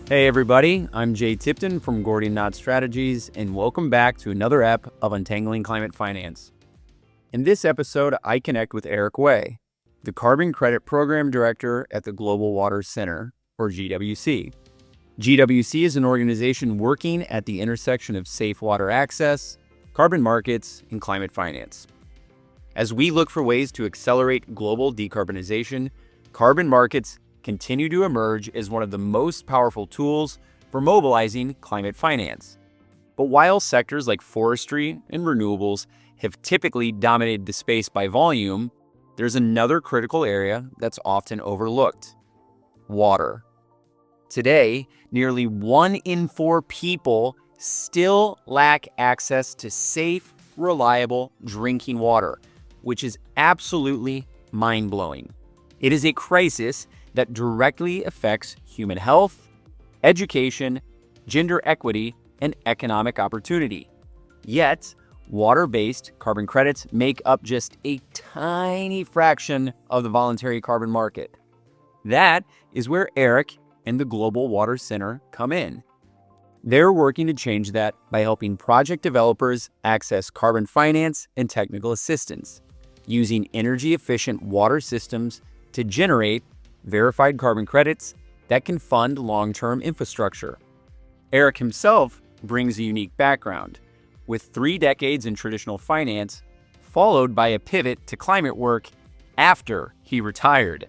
Hey everybody, I'm Jay Tipton from Gordian Strategies, and welcome back to another ep of Untangling Climate Finance. In this episode, I connect with Eric Wei, the Carbon Credit Program Director at the Global Water Center, or GWC. GWC is an organization working at the intersection of safe water access, carbon markets, and climate finance. As we look for ways to accelerate global decarbonization, carbon markets continue to emerge as one of the most powerful tools for mobilizing climate finance. But while sectors like forestry and renewables have typically dominated the space by volume, there's another critical area that's often overlooked: water. Today, nearly 1 in 4 people still lack access to safe, reliable drinking water, which is absolutely mind-blowing. It is a crisis that directly affects human health, education, gender equity, and economic opportunity. Yet, water-based carbon credits make up just a tiny fraction of the voluntary carbon market. That is where Eric and the Global Water Center come in. They're working to change that by helping project developers access carbon finance and technical assistance, using energy-efficient water systems to generate verified carbon credits that can fund long-term infrastructure. Eric himself brings a unique background, with 3 decades in traditional finance, followed by a pivot to climate work after he retired.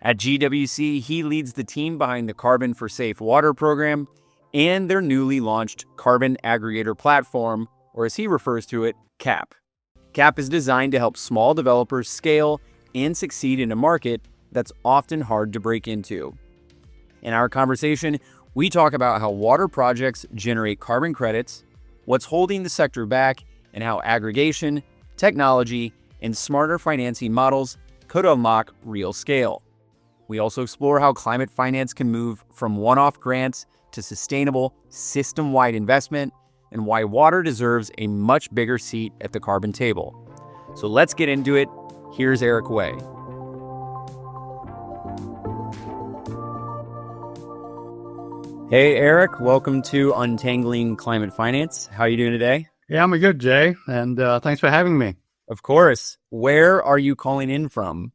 At GWC, he leads the team behind the Carbon for Safe Water program and their newly launched Carbon Aggregator Platform, or as he refers to it, CAP. CAP is designed to help small developers scale and succeed in a market that's often hard to break into. In our conversation, we talk about how water projects generate carbon credits, what's holding the sector back, and how aggregation, technology, and smarter financing models could unlock real scale. We also explore how climate finance can move from one-off grants to sustainable, system-wide investment, and why water deserves a much bigger seat at the carbon table. So let's get into it. Here's Eric Wei. Hey, Eric, welcome to Untangling Climate Finance. How are you doing today? Yeah, I'm good, Jay, and thanks for having me. Of course. Where are you calling in from?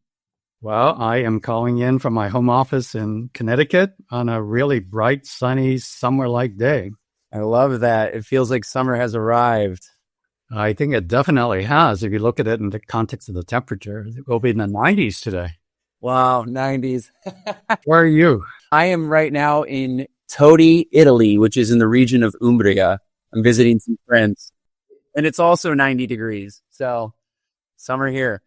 Well, I am calling in from my home office in Connecticut on a really bright, sunny, summer-like day. I love that. It feels like summer has arrived. I think it definitely has. If you look at it in the context of the temperature, it will be in the 90s today. Wow, 90s. Where are you? I am right now in Todi, Italy, which is in the region of Umbria. I'm visiting some friends. And it's also 90 degrees. So summer here.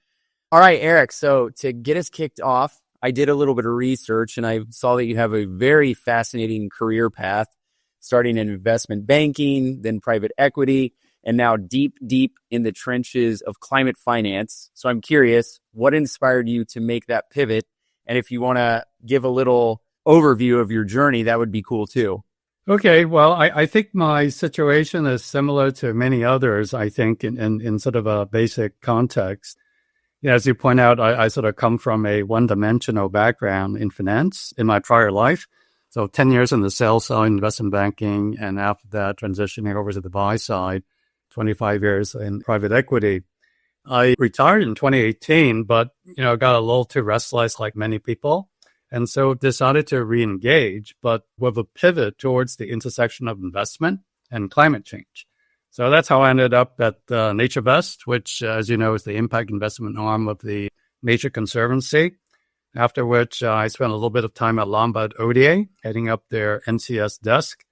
All right, Eric. So to get us kicked off, I did a little bit of research and I saw that you have a very fascinating career path, starting in investment banking, then private equity, and now deep in the trenches of climate finance. So I'm curious, what inspired you to make that pivot? And if you want to give a little overview of your journey, that would be cool too. Okay, well, I think my situation is similar to many others, I think, in sort of a basic context. Yeah, as you point out, I sort of come from a one-dimensional background in finance in my prior life. So 10 years in the sales side, investment banking, and after that, transitioning over to the buy side, 25 years in private equity. I retired in 2018, but, got a little too restless like many people. And so decided to re-engage, but with a pivot towards the intersection of investment and climate change. So that's how I ended up at NatureVest, which, as you know, is the impact investment arm of the Nature Conservancy. After which I spent a little bit of time at Lombard Odier, heading up their NCS desk.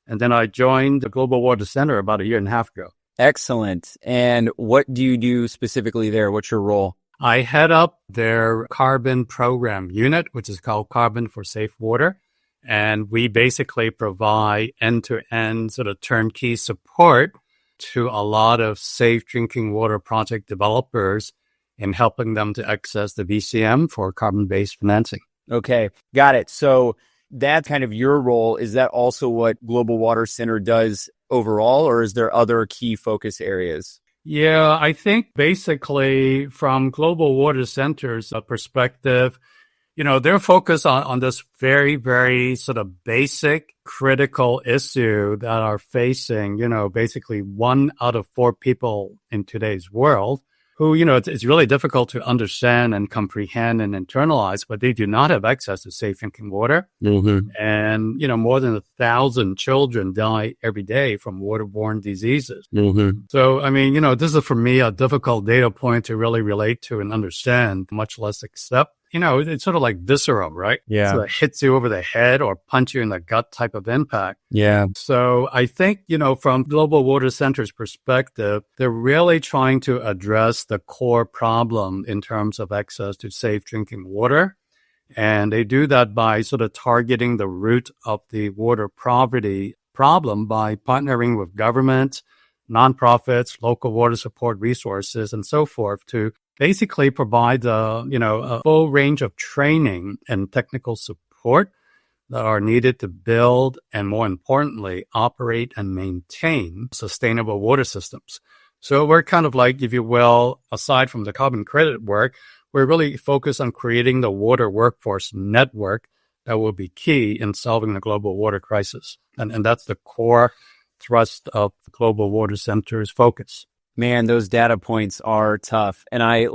And then I joined the Global Water Center about 1.5 years ago. Excellent. And what do you do specifically there? What's your role? I head up their carbon program unit, which is called Carbon for Safe Water. And we basically provide end-to-end sort of turnkey support to a lot of safe drinking water project developers in helping them to access the VCM for carbon-based financing. Okay, got it. So that's kind of your role. Is that also what Global Water Center does overall, or is there other key focus areas? Yeah, I think basically from Global Water Center's perspective, They're focused on this very, very sort of basic critical issue that are facing, basically 1 out of 4 people in today's world who, it's really difficult to understand and comprehend and internalize, but they do not have access to safe drinking water. Mm-hmm. And, more than 1,000 children die every day from waterborne diseases. Mm-hmm. So, this is for me a difficult data point to really relate to and understand, much less accept. It's sort of like visceral, right? Yeah. So it hits you over the head or punch you in the gut type of impact. Yeah. So I think, from Global Water Center's perspective, they're really trying to address the core problem in terms of access to safe drinking water. And they do that by sort of targeting the root of the water poverty problem by partnering with government, nonprofits, local water support resources, and so forth to basically provide a full range of training and technical support that are needed to build and, more importantly, operate and maintain sustainable water systems. So we're kind of like, if you will, aside from the carbon credit work, we're really focused on creating the water workforce network that will be key in solving the global water crisis. And that's the core thrust of the Global Water Center's focus. Man, those data points are tough. And I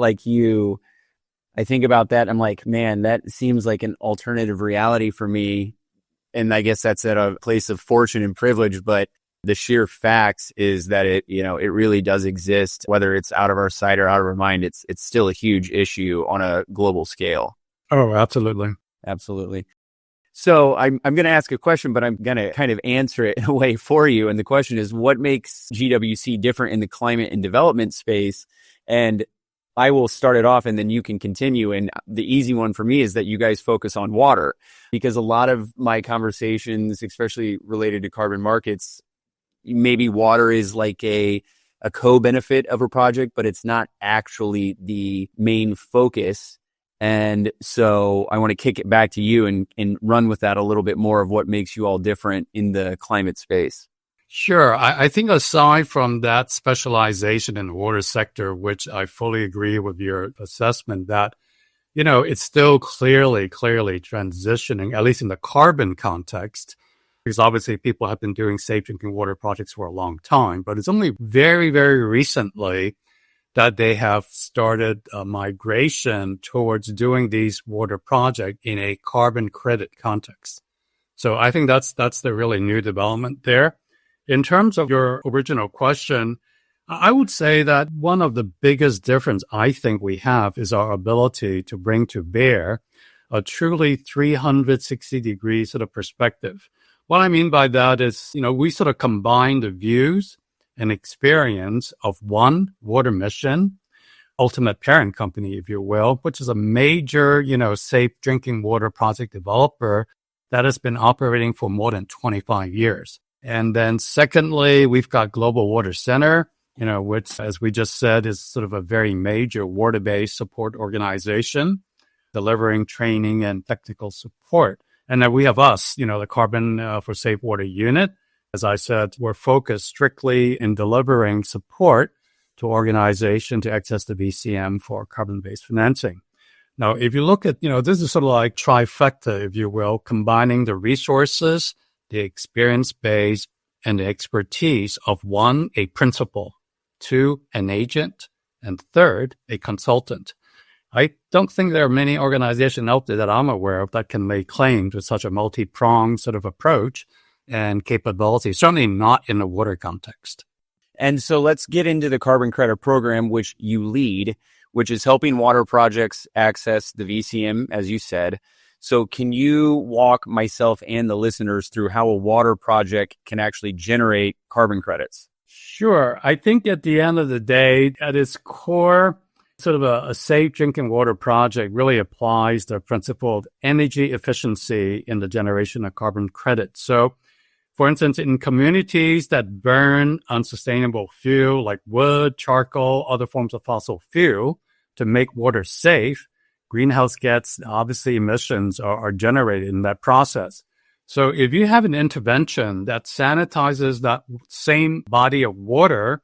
think about that. I'm like, man, that seems like an alternative reality for me. And I guess that's at a place of fortune and privilege, but the sheer facts is that it really does exist, whether it's out of our sight or out of our mind. It's still a huge issue on a global scale. Oh, absolutely. Absolutely. So I'm going to ask a question, but I'm going to kind of answer it in a way for you. And the question is, what makes GWC different in the climate and development space? And I will start it off and then you can continue. And the easy one for me is that you guys focus on water, because a lot of my conversations, especially related to carbon markets, maybe water is like a co-benefit of a project, but it's not actually the main focus. And so I want to kick it back to you and run with that a little bit more of what makes you all different in the climate space. Sure. I think aside from that specialization in the water sector, which I fully agree with your assessment that, it's still clearly transitioning, at least in the carbon context, because obviously people have been doing safe drinking water projects for a long time, but it's only very, very recently that they have started a migration towards doing these water projects in a carbon credit context. So I think that's the really new development there. In terms of your original question, I would say that one of the biggest difference I think we have is our ability to bring to bear a truly 360-degree sort of perspective. What I mean by that is, we sort of combine the views and experience of one water mission, ultimate parent company, if you will, which is a major, safe drinking water project developer that has been operating for more than 25 years. And then secondly, we've got Global Water Center, which, as we just said, is sort of a very major water-based support organization delivering training and technical support. And then we have us, the Carbon for Safe Water Unit. As I said, we're focused strictly in delivering support to organizations to access the VCM for carbon-based financing. Now, if you look at, this is sort of like trifecta, if you will, combining the resources, the experience base, and the expertise of one, a principal, two, an agent, and third, a consultant. I don't think there are many organizations out there that I'm aware of that can lay claim to such a multi-pronged sort of approach and capability, certainly not in the water context. And so let's get into the carbon credit program, which you lead, which is helping water projects access the VCM, as you said. So can you walk myself and the listeners through how a water project can actually generate carbon credits? Sure. I think at the end of the day, at its core, sort of a safe drinking water project really applies the principle of energy efficiency in the generation of carbon credits. So, for instance, in communities that burn unsustainable fuel like wood, charcoal, other forms of fossil fuel to make water safe, greenhouse gas, obviously emissions are generated in that process. So if you have an intervention that sanitizes that same body of water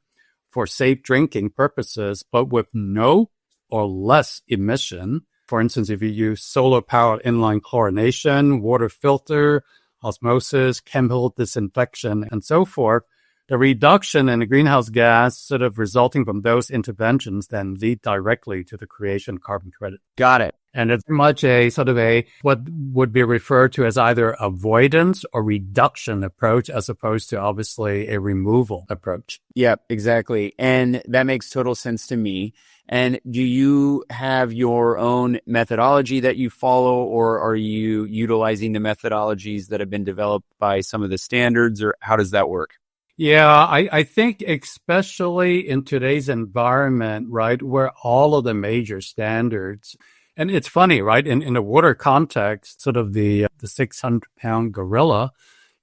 for safe drinking purposes, but with no or less emission For instance, if you use solar powered inline chlorination, water filter, osmosis, chemical disinfection, and so forth, the reduction in the greenhouse gas sort of resulting from those interventions then lead directly to the creation of carbon credit. Got it. And it's much a sort of a what would be referred to as either avoidance or reduction approach as opposed to obviously a removal approach. Yeah, exactly. And that makes total sense to me. And do you have your own methodology that you follow, or are you utilizing the methodologies that have been developed by some of the standards, or how does that work? Yeah, I think especially in today's environment, right, where all of the major standards, and it's funny, right, in the water context, sort of the 600-pound gorilla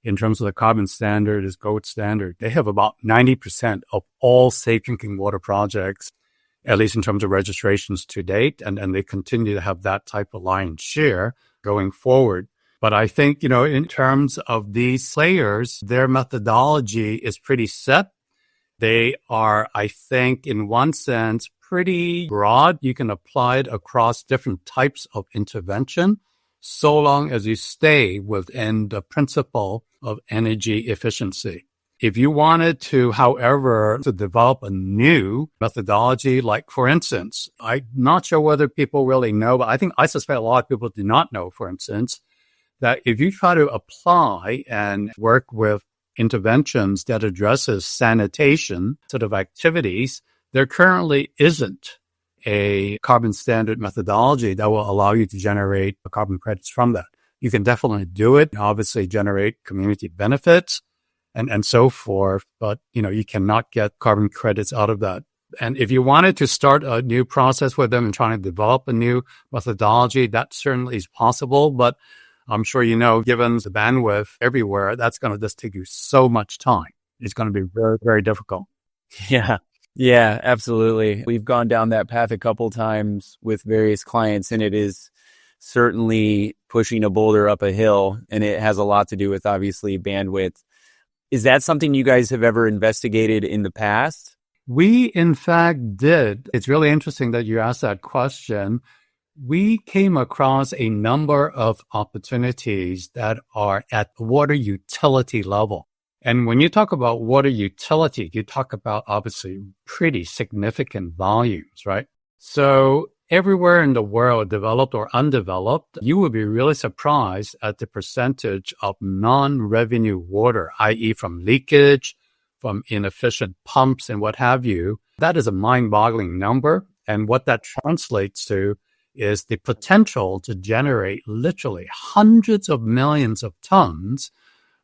in terms of the carbon standard is gold standard. They have about 90% of all safe drinking water projects, at least in terms of registrations to date, and they continue to have that type of lion's share going forward. But I think, in terms of these players, their methodology is pretty set. They are, I think, in one sense, pretty broad. You can apply it across different types of intervention, so long as you stay within the principle of energy efficiency. If you wanted to, however, to develop a new methodology, like, for instance, I'm not sure whether people really know, but I suspect a lot of people do not know, for instance, that if you try to apply and work with interventions that addresses sanitation sort of activities, there currently isn't a carbon standard methodology that will allow you to generate carbon credits from that. You can definitely do it, obviously generate community benefits and so forth, but you cannot get carbon credits out of that. And if you wanted to start a new process with them and trying to develop a new methodology, that certainly is possible, but I'm sure given the bandwidth everywhere, that's going to just take you so much time. It's going to be very, very difficult. Yeah, absolutely. We've gone down that path a couple times with various clients, and it is certainly pushing a boulder up a hill, and it has a lot to do with, obviously, bandwidth. Is that something you guys have ever investigated in the past? We, in fact, did. It's really interesting that you asked that question. We came across a number of opportunities that are at water utility level. And when you talk about water utility, you talk about obviously pretty significant volumes, right? So everywhere in the world, developed or undeveloped, you would be really surprised at the percentage of non-revenue water, i.e. from leakage, from inefficient pumps and what have you. That is a mind-boggling number. And what that translates to is the potential to generate literally hundreds of millions of tons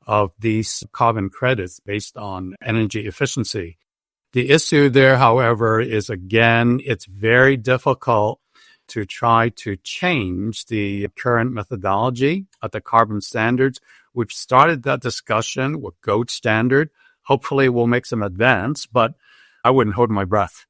of these carbon credits based on energy efficiency. The issue there, however, is, again, it's very difficult to try to change the current methodology of the carbon standards. We've started that discussion with gold standard. Hopefully we'll make some advance, but I wouldn't hold my breath.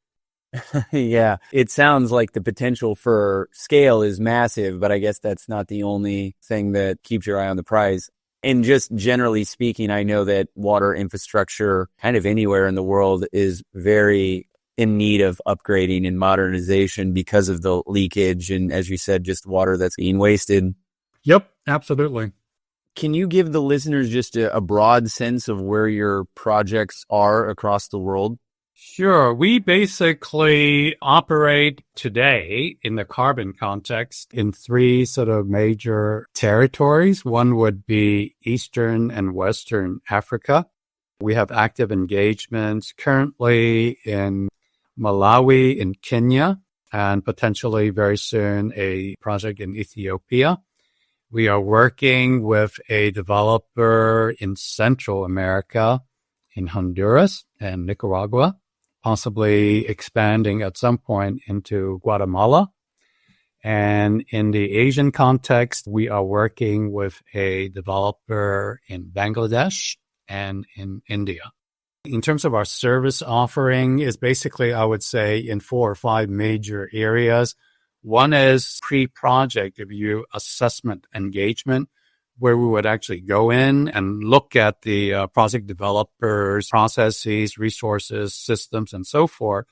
Yeah, it sounds like the potential for scale is massive, but I guess that's not the only thing that keeps your eye on the prize. And just generally speaking, I know that water infrastructure kind of anywhere in the world is very in need of upgrading and modernization because of the leakage and, as you said, just water that's being wasted. Yep, absolutely. Can you give the listeners just a broad sense of where your projects are across the world? Sure. We basically operate today in the carbon context in three sort of major territories. One would be Eastern and Western Africa. We have active engagements currently in Malawi, in Kenya, and potentially very soon a project in Ethiopia. We are working with a developer in Central America, in Honduras and Nicaragua, possibly expanding at some point into Guatemala. And in the Asian context, we are working with a developer in Bangladesh and in India. In terms of our service offering is basically, I would say, in 4 or 5 major areas. One is pre-project review assessment engagement, where we would actually go in and look at the project developers' processes, resources, systems, and so forth,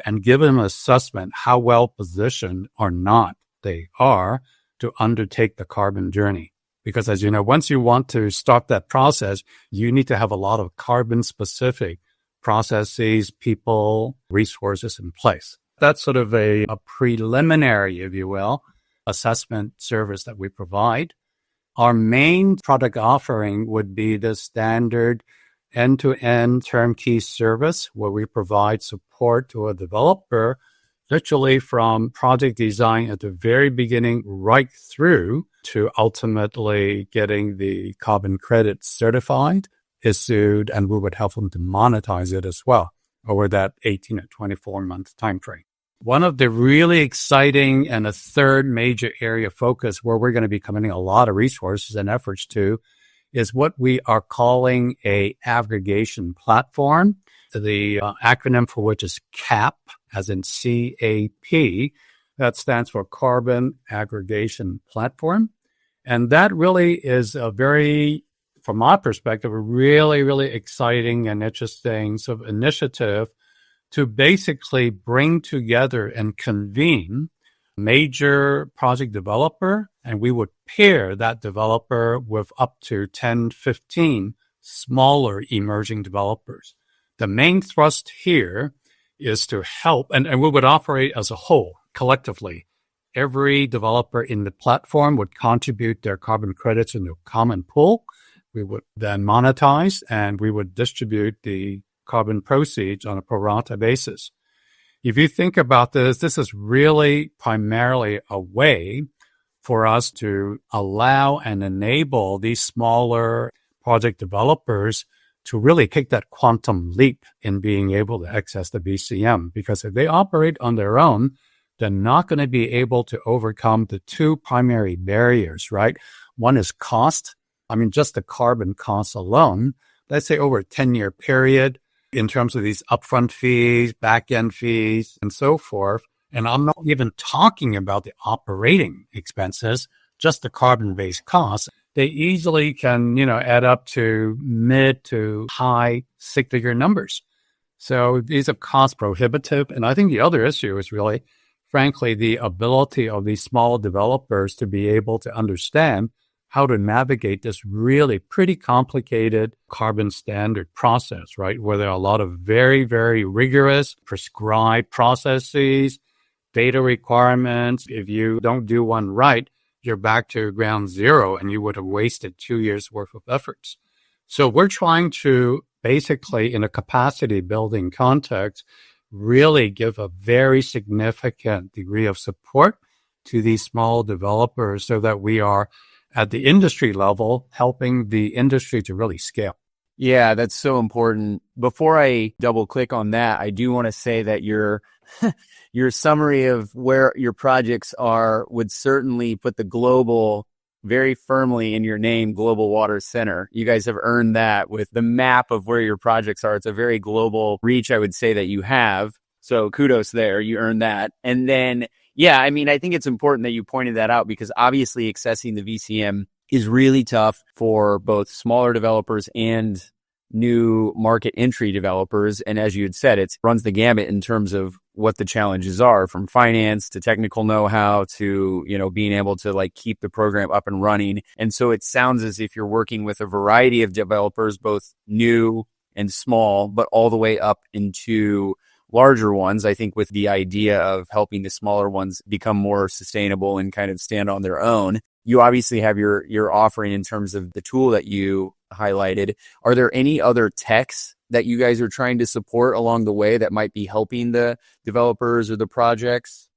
and give them an assessment how well positioned or not they are to undertake the carbon journey. Because as you know, once you want to start that process, you need to have a lot of carbon-specific processes, people, resources in place. That's sort of a preliminary, if you will, assessment service that we provide. Our main product offering would be the standard end-to-end turnkey service where we provide support to a developer literally from project design at the very beginning right through to ultimately getting the carbon credit certified, issued, and we would help them to monetize it as well over that 18 to 24-month time frame. One of the really exciting and a third major area of focus where we're going to be committing a lot of resources and efforts to is what we are calling a aggregation platform. The acronym for which is CAP, as in CAP. That stands for Carbon Aggregation Platform. And that really is a very, from my perspective, a really, really exciting and interesting sort of initiative to basically bring together and convene major project developer, and we would pair that developer with up to 10, 15 smaller emerging developers. The main thrust here is to help, and we would operate as a whole, collectively. Every developer in the platform would contribute their carbon credits into a common pool. We would then monetize, and we would distribute the carbon proceeds on a pro rata basis. If you think about this is really primarily a way for us to allow and enable these smaller project developers to really take that quantum leap in being able to access the VCM. Because if they operate on their own, they're not going to be able to overcome the two primary barriers, right? One is cost. I mean, just the carbon cost alone, let's say over a 10-year period, in terms of these upfront fees, back-end fees, and so forth. And I'm not even talking about the operating expenses, just the carbon-based costs. They easily can, add up to mid to high six-figure numbers. So these are cost prohibitive. And I think the other issue is really, frankly, the ability of these small developers to be able to understand how to navigate this really pretty complicated carbon standard process, right? Where there are a lot of very, very rigorous prescribed processes, data requirements. If you don't do one right, you're back to ground zero and you would have wasted 2 years worth of efforts. So we're trying to basically, in a capacity building context, really give a very significant degree of support to these small developers so that we are at the industry level, helping the industry to really scale. Yeah, that's so important. Before I double click on that, I do want to say that your summary of where your projects are would certainly put the global very firmly in your name, Global Water Center. You guys have earned that with the map of where your projects are. It's a very global reach, I would say, that you have. So kudos there. You earned that. And then yeah, I mean, I think it's important that you pointed that out because obviously accessing the VCM is really tough for both smaller developers and new market entry developers. And as you had said, it runs the gamut in terms of what the challenges are, from finance to technical know-how to, being able to keep the program up and running. And so it sounds as if you're working with a variety of developers, both new and small, but all the way up into larger ones, I think, with the idea of helping the smaller ones become more sustainable and kind of stand on their own. You obviously have your offering in terms of the tool that you highlighted. Are there any other techs that you guys are trying to support along the way that might be helping the developers or the projects?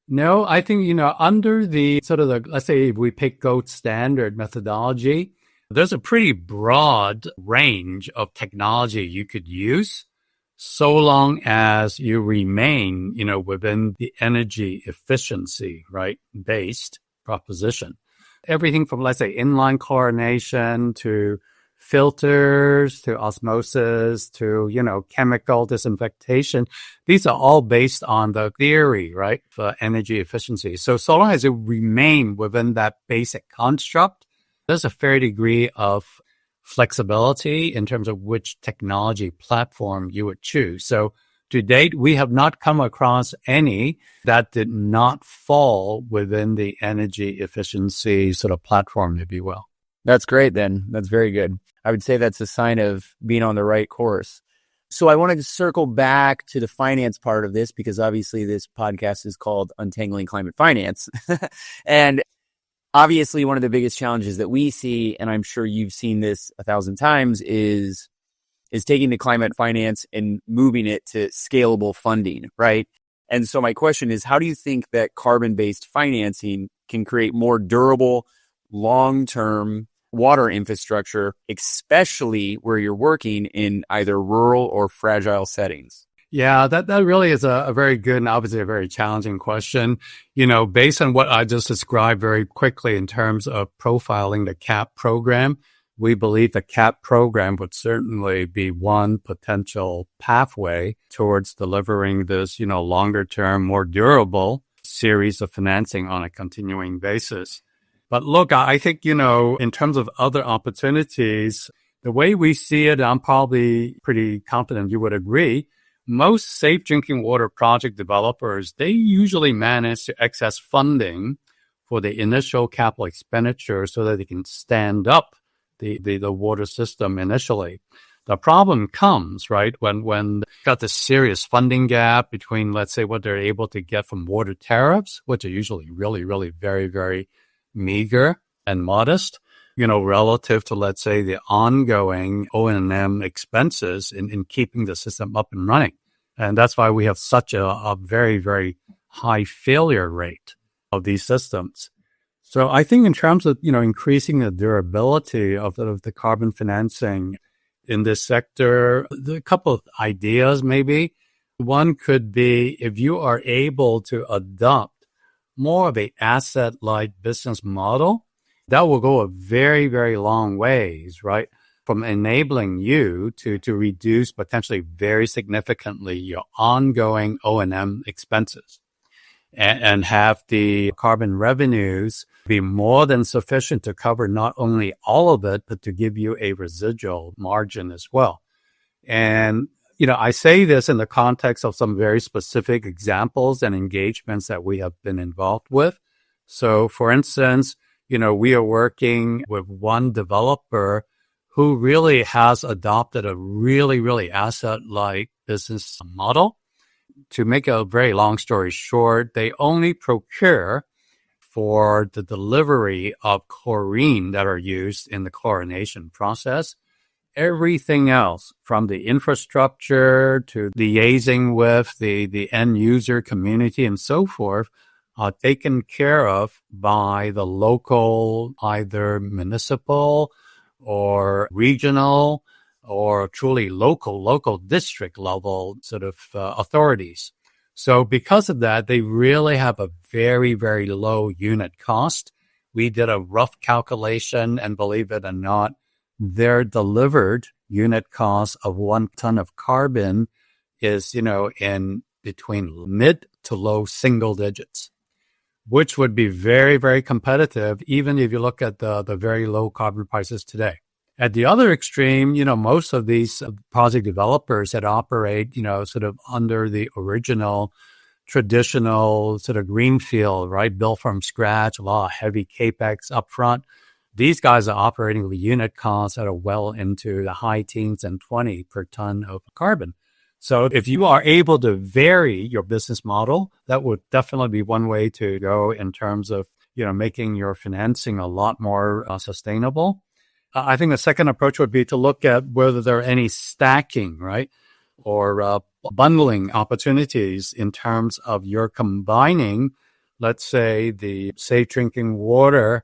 No, I think, under the sort of let's say if we pick gold standard methodology, there's a pretty broad range of technology you could use, so long as you remain, within the energy efficiency, right, based proposition. Everything from, let's say, inline chlorination to filters to osmosis to, chemical disinfectation. These are all based on the theory, right, for energy efficiency. So long as you remain within that basic construct, there's a fair degree of flexibility in terms of which technology platform you would choose. So to date, we have not come across any that did not fall within the energy efficiency sort of platform, if you will. That's great then. That's very good. I would say that's a sign of being on the right course. So I wanted to circle back to the finance part of this because obviously this podcast is called Untangling Climate Finance. And obviously one of the biggest challenges that we see, and I'm sure you've seen this 1,000 times, is taking the climate finance and moving it to scalable funding, right? And so my question is, how do you think that carbon-based financing can create more durable, long-term water infrastructure, especially where you're working in either rural or fragile settings? Yeah, that really is a very good and obviously a very challenging question. Based on what I just described very quickly in terms of profiling the CAP program, we believe the CAP program would certainly be one potential pathway towards delivering this, longer term, more durable series of financing on a continuing basis. But look, I think, in terms of other opportunities, the way we see it, I'm probably pretty confident you would agree. Most safe drinking water project developers, they usually manage to access funding for the initial capital expenditure so that they can stand up the water system initially. The problem comes, right, when got this serious funding gap between, let's say, what they're able to get from water tariffs, which are usually really, really very, very meager and modest, relative to, let's say, the ongoing O&M expenses in keeping the system up and running. And that's why we have such a very, very high failure rate of these systems. So I think in terms of, increasing the durability of the carbon financing in this sector, there are a couple of ideas maybe. One could be if you are able to adopt more of a asset-light business model, that will go a very, very long ways, right? From enabling you to reduce potentially very significantly your ongoing O&M expenses and have the carbon revenues be more than sufficient to cover not only all of it, but to give you a residual margin as well. And I say this in the context of some very specific examples and engagements that we have been involved with. So, for instance, we are working with one developer who really has adopted a really, really asset-like business model. To make a very long story short, they only procure for the delivery of chlorine that are used in the chlorination process. Everything else, from the infrastructure to liaising with the end user community and so forth, are taken care of by the local, either municipal or regional or truly local district level sort of authorities. So because of that, they really have a very, very low unit cost. We did a rough calculation, and believe it or not, their delivered unit cost of 1 ton of carbon is, in between mid to low single digits, which would be very, very competitive, even if you look at the very low carbon prices today. At the other extreme, most of these project developers that operate, sort of under the original traditional sort of greenfield, right, built from scratch, a lot of heavy capex upfront. These guys are operating with unit costs that are well into the high teens and 20 per ton of carbon. So if you are able to vary your business model, that would definitely be one way to go in terms of, making your financing a lot more sustainable. I think the second approach would be to look at whether there are any stacking, right, or bundling opportunities in terms of your combining, let's say, the safe drinking water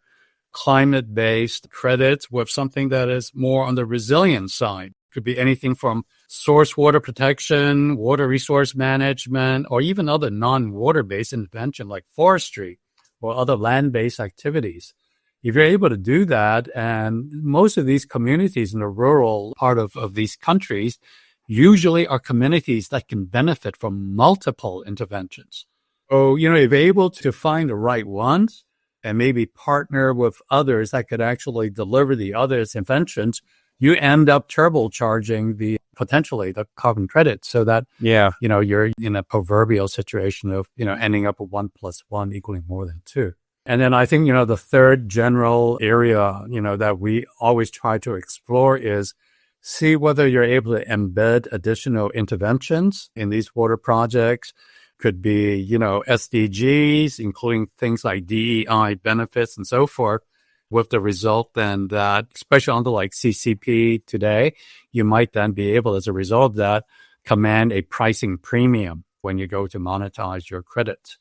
climate-based credits with something that is more on the resilient side. Could be anything from source water protection, water resource management, or even other non-water-based intervention like forestry or other land-based activities. If you're able to do that, and most of these communities in the rural part of these countries usually are communities that can benefit from multiple interventions. So, if you're able to find the right ones and maybe partner with others that could actually deliver the other interventions, you end up turbocharging the potentially the carbon credit, so that, Yeah. you're in a proverbial situation of, ending up with 1+1 equaling more than 2. And then I think, the third general area, that we always try to explore is see whether you're able to embed additional interventions in these water projects. Could be, SDGs, including things like DEI benefits and so forth, with the result then that, especially under like CCP today, you might then be able, as a result of that, command a pricing premium when you go to monetize your credits.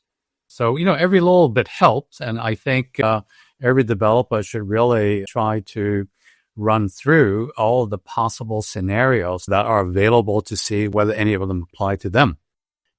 So, every little bit helps. And I think every developer should really try to run through all of the possible scenarios that are available to see whether any of them apply to them.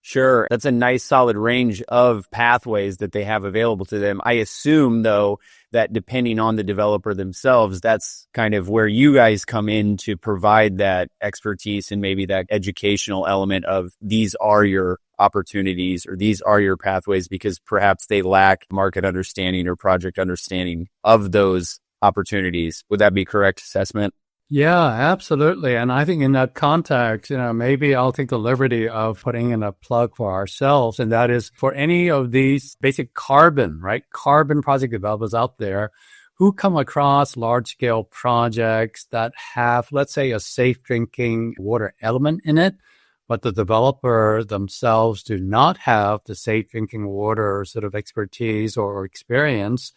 Sure. That's a nice solid range of pathways that they have available to them. I assume, though, that depending on the developer themselves, that's kind of where you guys come in to provide that expertise and maybe that educational element of these are your opportunities or these are your pathways, because perhaps they lack market understanding or project understanding of those opportunities. Would that be correct assessment? Yeah, absolutely. And I think in that context, maybe I'll take the liberty of putting in a plug for ourselves. And that is for any of these basic carbon project developers out there who come across large scale projects that have, let's say, a safe drinking water element in it, but the developer themselves do not have the safe drinking water sort of expertise or experience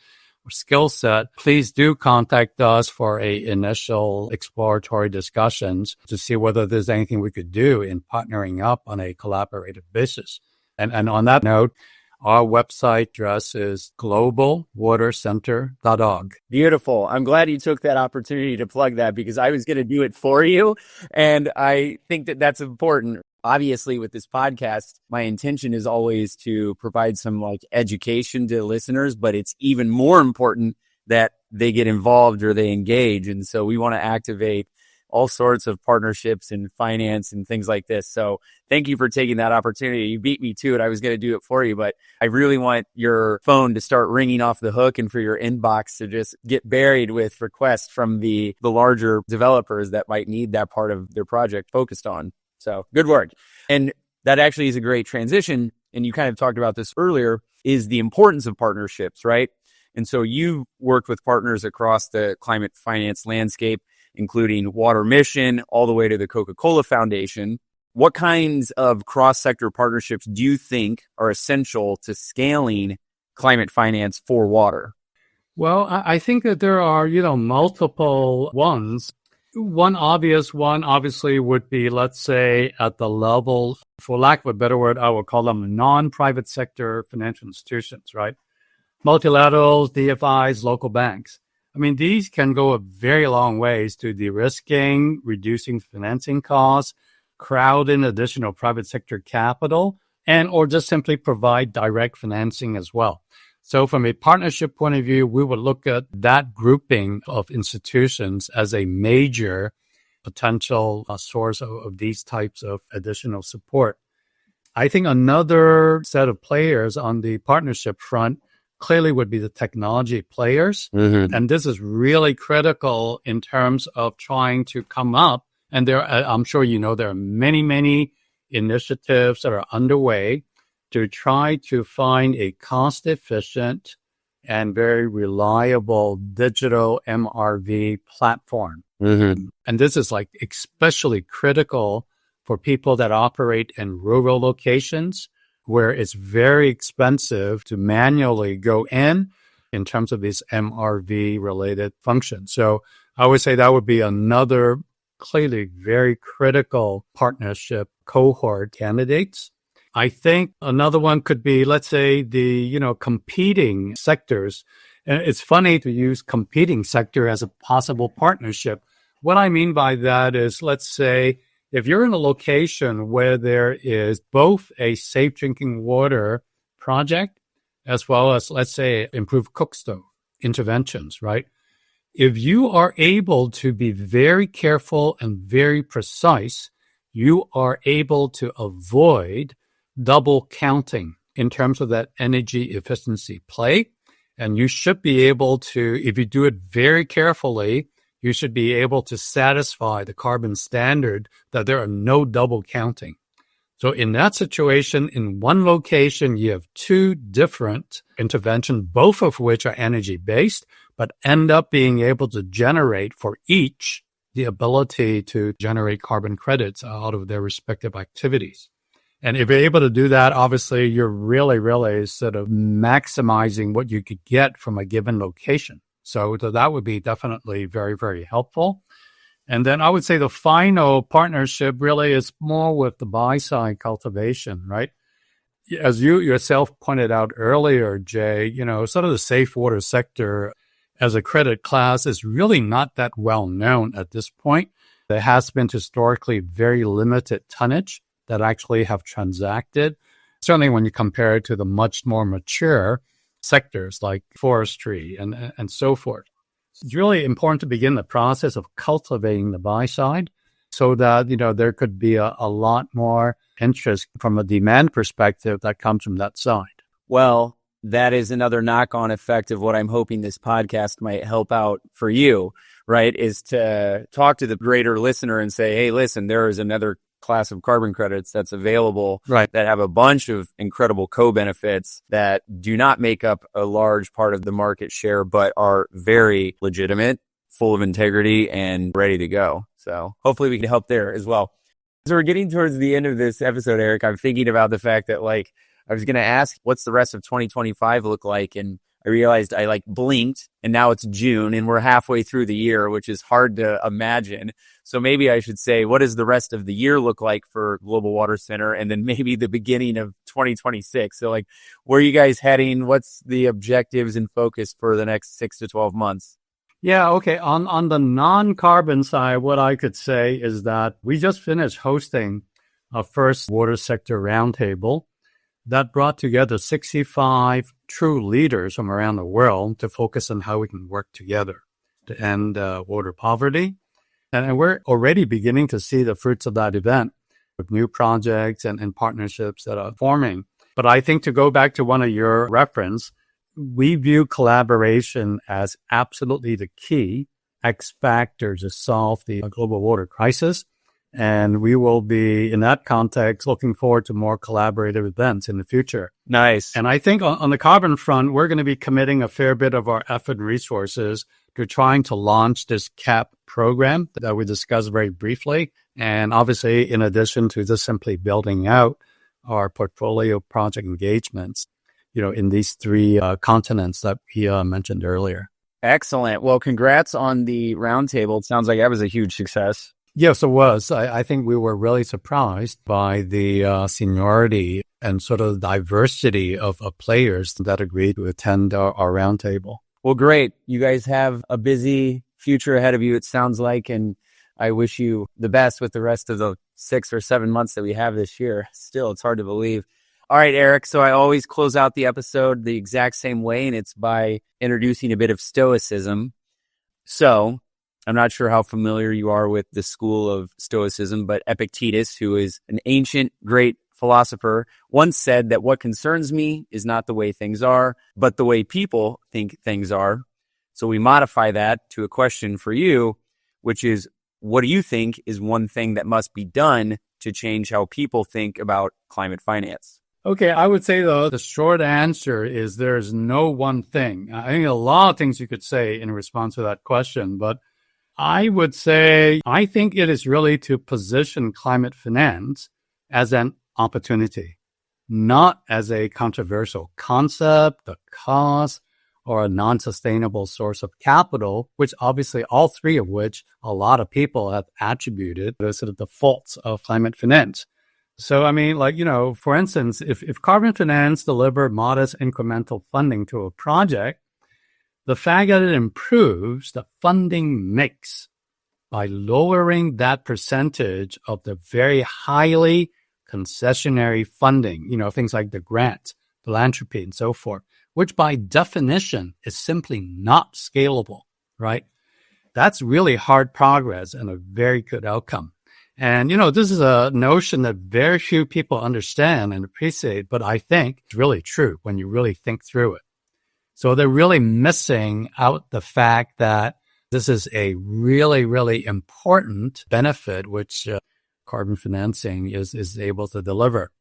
or skill set, please do contact us for a initial exploratory discussions to see whether there's anything we could do in partnering up on a collaborative basis. And on that note, our website address is globalwatercenter.org. Beautiful. I'm glad you took that opportunity to plug that, because I was going to do it for you. And I think that that's important. Obviously, with this podcast, my intention is always to provide some education to listeners, but it's even more important that they get involved or they engage. And so we want to activate all sorts of partnerships and finance and things like this. So thank you for taking that opportunity. You beat me to it. I was going to do it for you, but I really want your phone to start ringing off the hook and for your inbox to just get buried with requests from the larger developers that might need that part of their project focused on. So good work. And that actually is a great transition. And you kind of talked about this earlier, is the importance of partnerships, right? And so you worked with partners across the climate finance landscape, including Water Mission, all the way to the Coca-Cola Foundation. What kinds of cross-sector partnerships do you think are essential to scaling climate finance for water? Well, I think that there are, multiple ones. One obvious one, obviously, would be, let's say, at the level, for lack of a better word, I will call them non-private sector financial institutions, right? Multilaterals, DFIs, local banks. I mean, these can go a very long ways to de-risking, reducing financing costs, crowd in additional private sector capital, and or just simply provide direct financing as well. So from a partnership point of view, we would look at that grouping of institutions as a major potential source of these types of additional support. I think another set of players on the partnership front clearly would be the technology players. Mm-hmm. And this is really critical in terms of trying to come up. And I'm sure there are many, many initiatives that are underway to try to find a cost-efficient and very reliable digital MRV platform. Mm-hmm. And this is especially critical for people that operate in rural locations where it's very expensive to manually go in terms of these MRV-related functions. So I would say that would be another clearly very critical partnership cohort candidates. I think another one could be, let's say, the, competing sectors. And it's funny to use competing sector as a possible partnership. What I mean by that is, let's say, if you're in a location where there is both a safe drinking water project as well as, let's say, improved cook stove interventions, right? If you are able to be very careful and very precise, you are able to avoid double counting in terms of that energy efficiency play. And you should be able to, if you do it very carefully, you should be able to satisfy the carbon standard that there are no double counting. So in that situation, in one location, you have two different interventions, both of which are energy-based, but end up being able to generate for each the ability to generate carbon credits out of their respective activities. And if you're able to do that, obviously, you're really sort of maximizing what you could get from a given location. So that would be definitely very helpful. And then I would say the final partnership really is more with the buy-side cultivation, right? As you yourself pointed out earlier, Jay, sort of the safe water sector as a credit class is really not that well known at this point. There has been historically very limited tonnage that actually have transacted, certainly when you compare it to the much more mature sectors like forestry and so forth. It's really important to begin the process of cultivating the buy side so that, there could be a lot more interest from a demand perspective that comes from that side. Well, that is another knock-on effect of what I'm hoping this podcast might help out for you, right? Is to talk to the greater listener and say, hey, listen, there is another class of carbon credits that's available, right, that have a bunch of incredible co-benefits that do not make up a large part of the market share, but are very legitimate, full of integrity, and ready to go. So hopefully we can help there as well. As we're getting towards the end of this episode, Eric, I'm thinking about the fact that I was going to ask, what's the rest of 2025 look like? And I realized I blinked and now it's June and we're halfway through the year, which is hard to imagine. So maybe I should say, what does the rest of the year look like for Global Water Center? And then maybe the beginning of 2026. So where are you guys heading? What's the objectives and focus for the next 6 to 12 months? Yeah, okay. On the non-carbon side, what I could say is that we just finished hosting our first water sector roundtable that brought together 65 true leaders from around the world to focus on how we can work together to end water poverty. And we're already beginning to see the fruits of that event with new projects and partnerships that are forming. But I think to go back to one of your reference, we view collaboration as absolutely the key X factor to solve the global water crisis. And we will be, in that context, looking forward to more collaborative events in the future. Nice. And I think on the carbon front, we're going to be committing a fair bit of our effort and resources to trying to launch this CAP program that we discussed very briefly. And obviously, in addition to just simply building out our portfolio project engagements, in these three continents that we mentioned earlier. Excellent. Well, congrats on the roundtable. It sounds like that was a huge success. Yes, it was. I think we were really surprised by the seniority and sort of diversity of players that agreed to attend our roundtable. Well, great. You guys have a busy future ahead of you, it sounds like, and I wish you the best with the rest of the 6 or 7 months that we have this year. Still, it's hard to believe. All right, Eric. So I always close out the episode the exact same way, and it's by introducing a bit of Stoicism. So I'm not sure how familiar you are with the school of Stoicism, but Epictetus, who is an ancient, great philosopher, once said that what concerns me is not the way things are, but the way people think things are. So we modify that to a question for you, which is, what do you think is one thing that must be done to change how people think about climate finance? Okay, I would say, though, the short answer is there's no one thing. I think a lot of things you could say in response to that question, but I would say I think it is really to position climate finance as an opportunity, not as a controversial concept, a cost, or a non-sustainable source of capital, which obviously all three of which a lot of people have attributed to sort of the faults of climate finance. So, I mean, for instance, if carbon finance delivered modest incremental funding to a project, the fact that it improves the funding mix by lowering that percentage of the very highly concessionary funding, things like the grant, philanthropy, and so forth, which by definition is simply not scalable, right? That's really hard progress and a very good outcome. And, this is a notion that very few people understand and appreciate, but I think it's really true when you really think through it. So they're really missing out the fact that This is a really, really important benefit which carbon financing is able to deliver.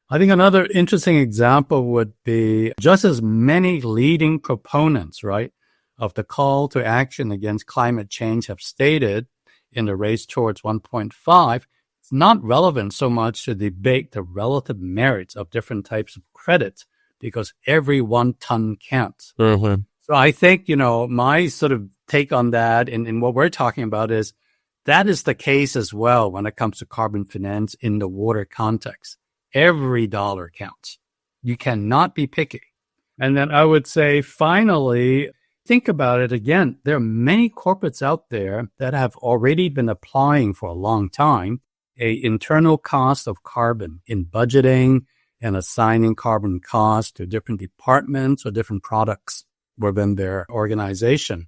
I think another interesting example would be just as many leading proponents, right, of the call to action against climate change have stated in the race towards 1.5, it's not relevant so much to debate the relative merits of different types of credits because every 1 ton counts. Mm-hmm. So I think, my sort of take on that and what we're talking about is that is the case as well when it comes to carbon finance in the water context. Every dollar counts. You cannot be picky. And then I would say, finally, think about it again. There are many corporates out there that have already been applying for a long time a internal cost of carbon in budgeting and assigning carbon costs to different departments or different products within their organization.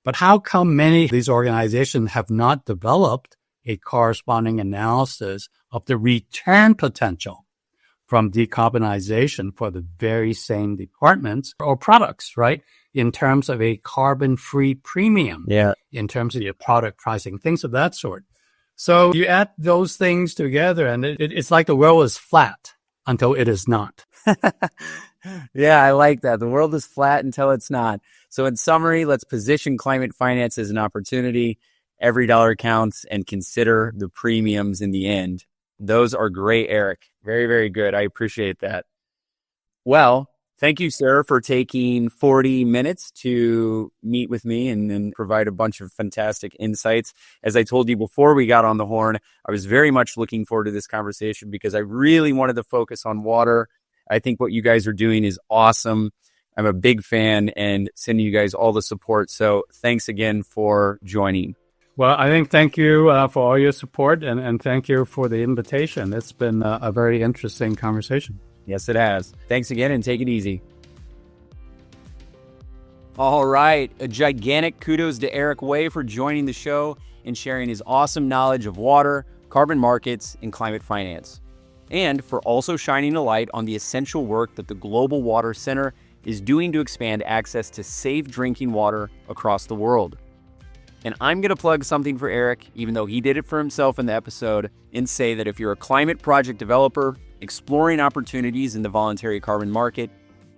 But how come many of these organizations have not developed a corresponding analysis of the return potential from decarbonization for the very same departments or products, right? In terms of a carbon-free premium, in terms of your product pricing, things of that sort. So you add those things together and it's like the world is flat until it is not. Yeah, I like that. The world is flat until it's not. So in summary, let's position climate finance as an opportunity. Every dollar counts and consider the premiums in the end. Those are great, Eric. Very, very good. I appreciate that. Well, thank you, sir, for taking 40 minutes to meet with me and provide a bunch of fantastic insights. As I told you before we got on the horn, I was very much looking forward to this conversation because I really wanted to focus on water. I think what you guys are doing is awesome. I'm a big fan and sending you guys all the support. So thanks again for joining. Well, I think thank you for all your support and thank you for the invitation. It's been a very interesting conversation. Yes, it has. Thanks again and take it easy. All right. A gigantic kudos to Eric Wei for joining the show and sharing his awesome knowledge of water, carbon markets, and climate finance. And for also shining a light on the essential work that the Global Water Center is doing to expand access to safe drinking water across the world. And I'm going to plug something for Eric, even though he did it for himself in the episode, and say that if you're a climate project developer exploring opportunities in the voluntary carbon market,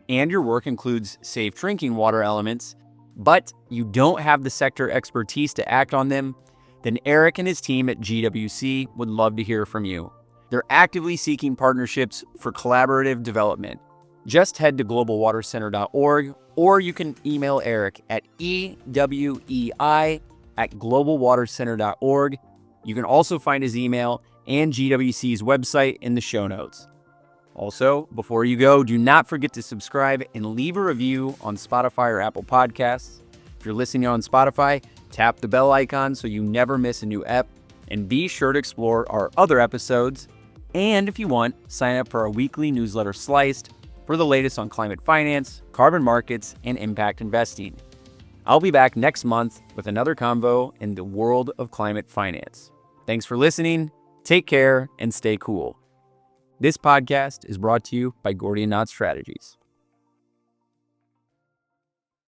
and your work includes safe drinking water elements, but you don't have the sector expertise to act on them, then Eric and his team at GWC would love to hear from you. They're actively seeking partnerships for collaborative development. Just head to globalwatercenter.org, or you can email Eric at ewei@globalwatercenter.org. You can also find his email and GWC's website in the show notes. Also, before you go, do not forget to subscribe and leave a review on Spotify or Apple Podcasts. If you're listening on Spotify, tap the bell icon so you never miss a new ep, and be sure to explore our other episodes. And if you want, sign up for our weekly newsletter Sliced for the latest on climate finance, carbon markets, and impact investing. I'll be back next month with another convo in the world of climate finance. Thanks for listening, take care, and stay cool. This podcast is brought to you by Gordian Strategies.